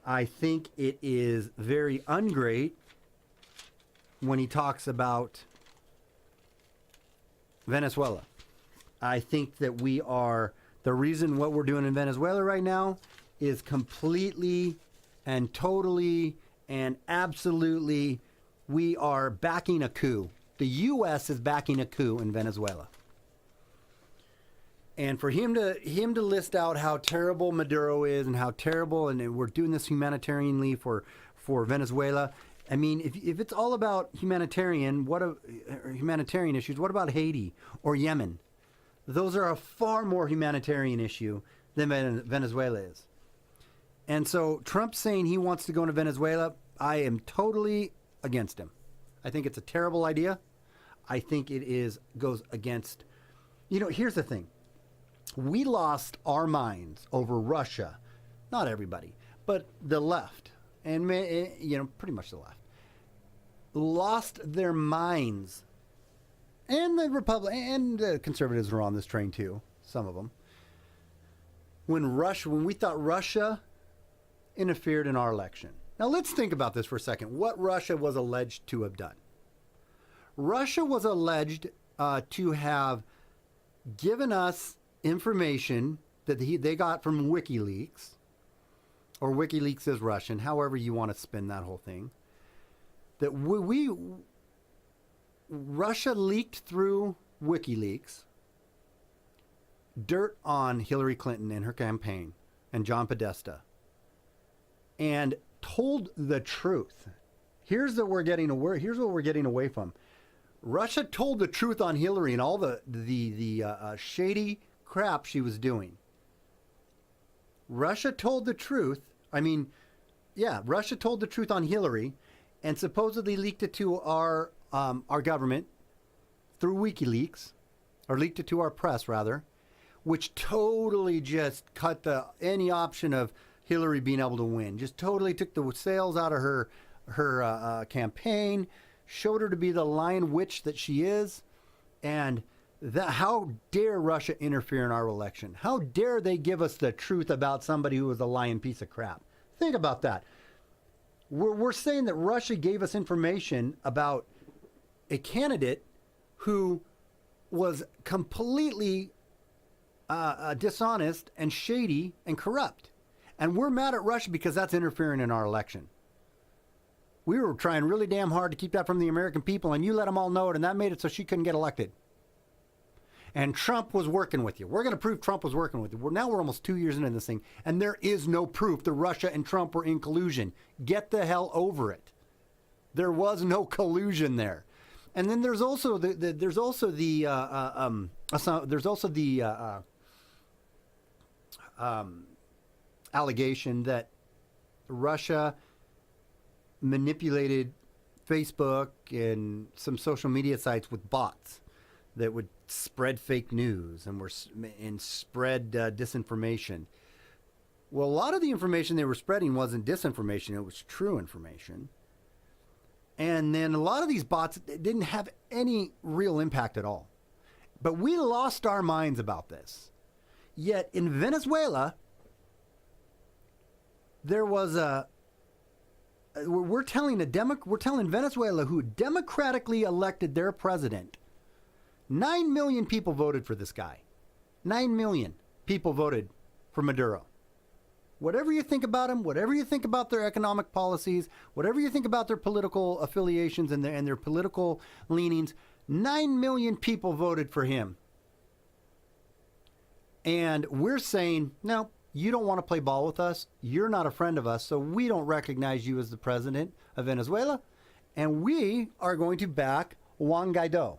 I think it is very ungreat when he talks about Venezuela. I think that the reason what we're doing in Venezuela right now is completely and totally and absolutely, we are backing a coup. The U.S. is backing a coup in Venezuela. And for him to list out how terrible Maduro is and how terrible, and we're doing this humanitarianly for Venezuela. I mean, if it's all about humanitarian issues, what about Haiti or Yemen? Those are a far more humanitarian issue than Venezuela is. And so Trump saying he wants to go into Venezuela, I am totally against him. I think it's a terrible idea. I think it goes against, here's the thing. We lost our minds over Russia. Not everybody, but the left, and pretty much the left, lost their minds. And the conservatives were on this train too, some of them. When we thought Russia interfered in our election. Now let's think about this for a second. What Russia was alleged to have done. Russia was alleged to have given us information that they got from WikiLeaks, or WikiLeaks is Russian, however you want to spin that whole thing, that Russia leaked through WikiLeaks dirt on Hillary Clinton and her campaign and John Podesta, and told the truth. Here's what we're getting away from. Russia told the truth on Hillary and all the shady crap she was doing. Russia told the truth. Russia told the truth on Hillary, and supposedly leaked it to our government through WikiLeaks, or leaked it to our press rather, which totally just cut any option of Hillary being able to win. Just totally took the sails out of her campaign, showed her to be the lying witch that she is, and how dare Russia interfere in our election? How dare they give us the truth about somebody who was a lying piece of crap? Think about that. We're saying that Russia gave us information about a candidate who was completely dishonest and shady and corrupt. And we're mad at Russia because that's interfering in our election. We were trying really damn hard to keep that from the American people, and you let them all know it, and that made it so she couldn't get elected. And Trump was working with you. We're going to prove Trump was working with you. Now we're almost 2 years into this thing, and there is no proof that Russia and Trump were in collusion. Get the hell over it. There was no collusion there. And then there's also the allegation that Russia manipulated Facebook and some social media sites with bots that would spread fake news and spread disinformation. Well, a lot of the information they were spreading wasn't disinformation; it was true information. And then a lot of these bots didn't have any real impact at all. But we lost our minds about this. Yet in Venezuela, there was we're telling Venezuela, who democratically elected their president. 9 million people voted for this guy. 9 million people voted for Maduro. Whatever you think about him, whatever you think about their economic policies, whatever you think about their political affiliations and their political leanings, 9 million people voted for him. And we're saying, no, you don't want to play ball with us. You're not a friend of us, so we don't recognize you as the president of Venezuela. And we are going to back Juan Guaido.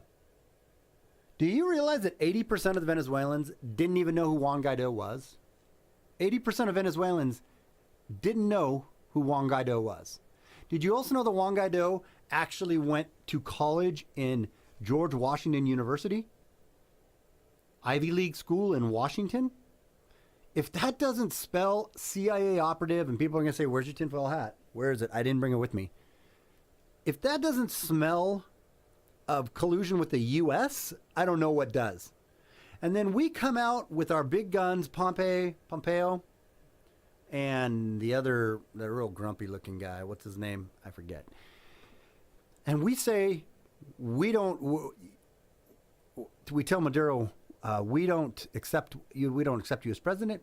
Do you realize that 80% of the Venezuelans didn't even know who Juan Guaido was? 80% of Venezuelans didn't know who Juan Guaido was. Did you also know that Juan Guaido actually went to college in George Washington University? Ivy League school in Washington? If that doesn't spell CIA operative, and people are going to say, where's your tinfoil hat? Where is it? I didn't bring it with me. If that doesn't smell of collusion with the U.S., I don't know what does. And then we come out with our big guns, Pompeo, and the real grumpy looking guy, what's his name? I forget. And we say, we tell Maduro, we don't accept you as president.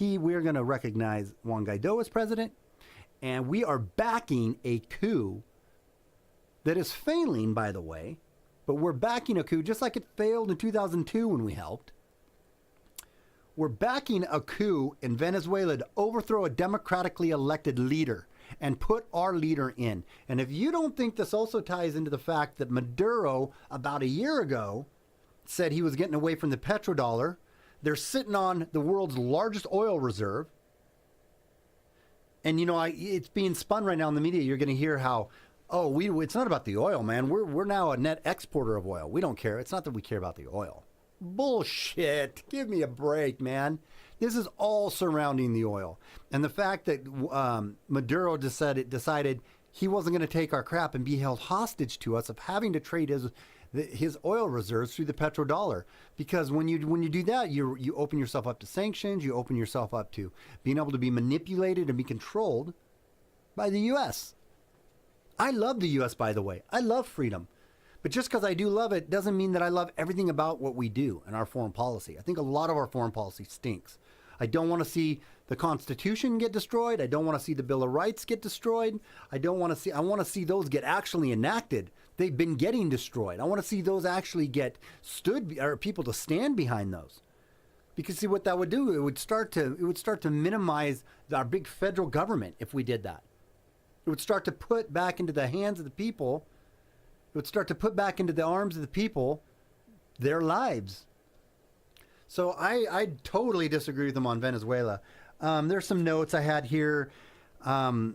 We're going to recognize Juan Guaido as president, and we are backing a coup that is failing, by the way, but we're backing a coup just like it failed in 2002 when we helped. We're backing a coup in Venezuela to overthrow a democratically elected leader and put our leader in. And if you don't think this also ties into the fact that Maduro, about a year ago, said he was getting away from the petrodollar, they're sitting on the world's largest oil reserve. And, it's being spun right now in the media. You're going to hear how, it's not about the oil, man. We're now a net exporter of oil. We don't care. It's not that we care about the oil. Bullshit. Give me a break, man. This is all surrounding the oil. And the fact that Maduro decided he wasn't going to take our crap and be held hostage to us of having to trade his oil reserves through the petrodollar. Because when you do that, you open yourself up to sanctions. You open yourself up to being able to be manipulated and be controlled by the U.S. I love the U.S., by the way. I love freedom. But just because I do love it doesn't mean that I love everything about what we do in our foreign policy. I think a lot of our foreign policy stinks. I don't want to see the Constitution get destroyed. I don't want to see the Bill of Rights get destroyed. I want to see those get actually enacted. They've been getting destroyed. I want to see those actually get people to stand behind those. Because see what that would do, it would start to minimize our big federal government if we did that. It would start to put back into the hands of the people. It would start to put back into the arms of the people their lives. So I totally disagree with them on Venezuela. There's some notes I had here. No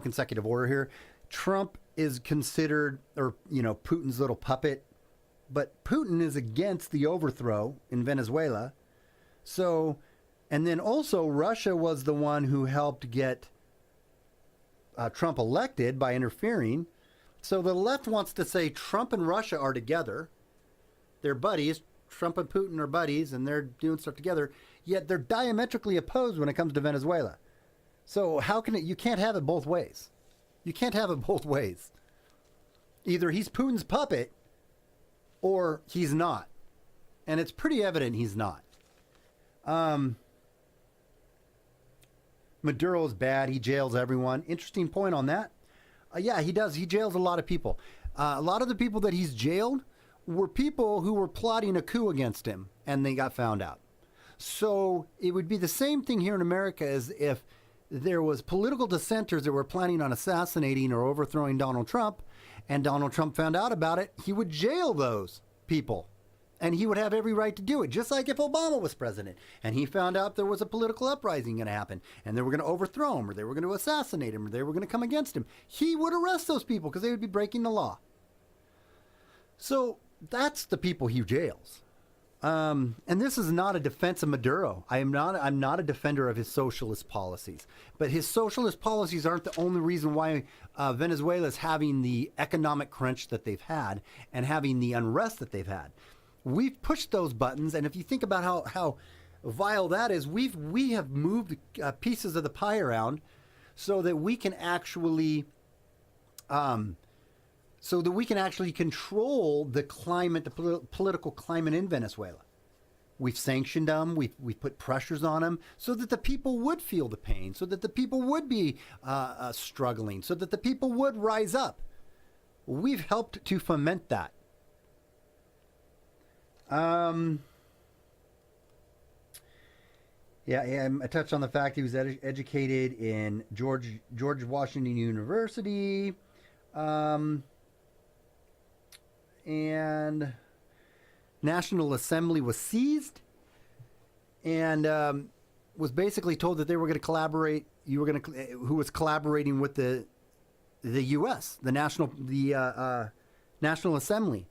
consecutive order here. Trump is considered, Putin's little puppet. But Putin is against the overthrow in Venezuela. So, and then also Russia was the one who helped get Trump elected by interfering. So the left wants to say Trump and Russia are together. They're buddies. Trump and Putin are buddies, and they're doing stuff together. Yet they're diametrically opposed when it comes to Venezuela. So you can't have it both ways. You can't have it both ways. Either he's Putin's puppet, or he's not. And it's pretty evident he's not. Maduro's bad. He jails everyone. Interesting point on that. Yeah, he does. He jails a lot of people. A lot of the people that he's jailed were people who were plotting a coup against him, and they got found out. So it would be the same thing here in America as if there was political dissenters that were planning on assassinating or overthrowing Donald Trump, and Donald Trump found out about it. He would jail those people, and he would have every right to do it, just like if Obama was president, and he found out there was a political uprising going to happen, and they were going to overthrow him, or they were going to assassinate him, or they were going to come against him. He would arrest those people because they would be breaking the law. So that's the people he jails. And this is not a defense of Maduro. I'm not a defender of his socialist policies. But his socialist policies aren't the only reason why Venezuela is having the economic crunch that they've had and having the unrest that they've had. We've pushed those buttons, and if you think about how vile that is, we have moved pieces of the pie around so that we can actually control the climate, the political climate in Venezuela. We've sanctioned them. We've put pressures on them so that the people would feel the pain, so that the people would be struggling, so that the people would rise up. We've helped to foment that. I touched on the fact he was educated in George Washington University. And National Assembly was seized and was basically told that they were going to collaborate. Who was collaborating with the U.S. the National Assembly.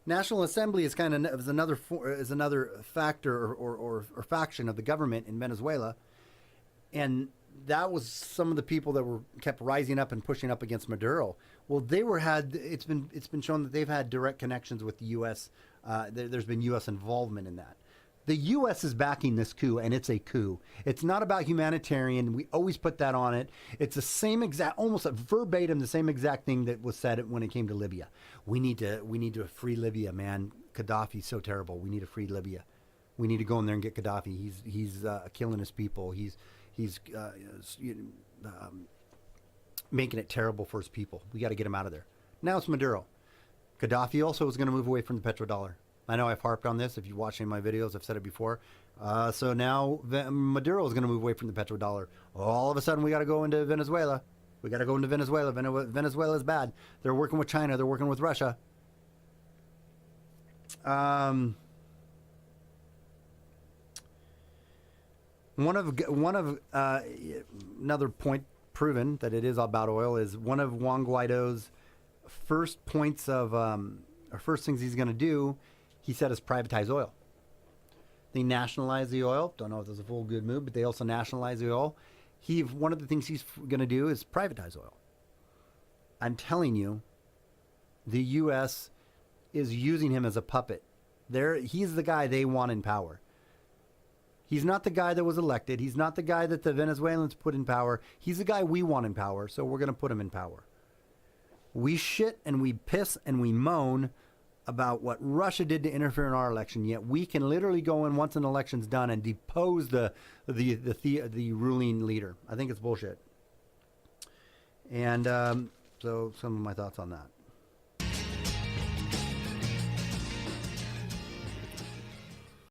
National Assembly is another factor or faction of the government in Venezuela, and that was some of the people that kept rising up and pushing up against Maduro. Well, it's been shown that they've had direct connections with the U.S. There's been U.S. involvement in that. The U.S. is backing this coup, and it's a coup. It's not about humanitarian. We always put that on it. It's the same exact, almost verbatim, the same exact thing that was said when it came to Libya. We need to free Libya, man. Gaddafi's so terrible. We need to free Libya. We need to go in there and get Gaddafi. He's killing his people. He's making it terrible for his people. We got to get him out of there. Now it's Maduro. Gaddafi also is going to move away from the petrodollar. I know I've harped on this. If you watch any of my videos, I've said it before. So now Maduro is going to move away from the petrodollar. All of a sudden, we got to go into Venezuela. We got to go into Venezuela. Venezuela is bad. They're working with China. They're working with Russia. One of another point proven that it is about oil is one of Juan Guaido's first points of or first things he's going to do. He said is privatize oil. They nationalize the oil. Don't know if that's a full good move, but they also nationalize the oil. One of the things he's going to do is privatize oil. I'm telling you, the U.S. is using him as a puppet. He's the guy they want in power. He's not the guy that was elected. He's not the guy that the Venezuelans put in power. He's the guy we want in power, so we're going to put him in power. We shit and we piss and we moan about what Russia did to interfere in our election, yet we can literally go in once an election's done and depose the ruling leader. I think it's bullshit. And so some of my thoughts on that.